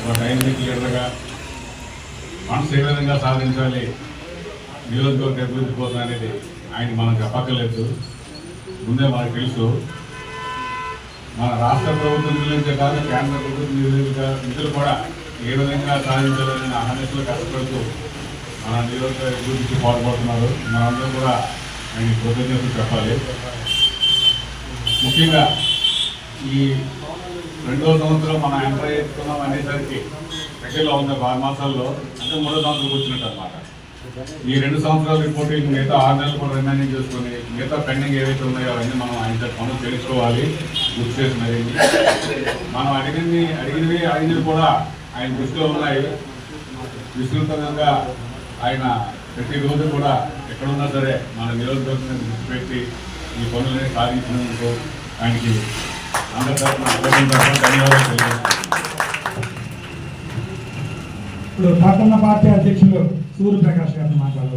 ఒక డైనమిక్ లీడర్గా ఫండ్స్ ఏ విధంగా సాధించాలి, నియోజకవర్గ అభివృద్ధి కోసం అనేది ఆయన మనం చెప్పక్కర్లేదు. ముందే మనకు తెలుసు. మన రాష్ట్ర ప్రభుత్వం నిధులే కాదు, కేంద్ర ప్రభుత్వ నిధులు కూడా ఏ విధంగా సాధించాలని అహర్నిశలు కష్టపడుతూ మన నియోజకవర్గ అభివృద్ధికి పాల్పడుతున్నారు. మనందరం కూడా ఆయన కృతజ్ఞతలు చెప్పాలి. ముఖ్యంగా ఈ 2వ సంవత్సరం మనం ఎంటర్ అవుతున్నాం అనేసరికి దగ్గరలో ఉన్న 6 మాసాల్లో అంటే 3వ సంవత్సరం వచ్చినట్టు అనమాట. ఈ 2 సంవత్సరాల రిపోర్టింగ్ మిగతా 6 నెలలు కూడా రిమైనింగ్ చేసుకుని మిగతా పెండింగ్ ఏవైతే ఉన్నాయో అవన్నీ మనం ఆయన పనులు తెలుసుకోవాలి. గుర్తు చేసినవి మనం అడిగినవి కూడా ఆయన దృష్టిలో ఉన్నాయి. విస్తృతంగా ఆయన ప్రతిరోజు కూడా ఎక్కడున్నా సరే మన నియోజకవర్గం దృష్టి పెట్టి ఈ పనులని సాధించినందుకు ఆయనకి అందరి తరఫున ధన్యవాదాలు తెలియజేస్తున్నాను. ఇప్పుడు పట్టణ పార్టీ అధ్యక్షులు సూర్యప్రకాష్ గారిని మాట్లాడారు.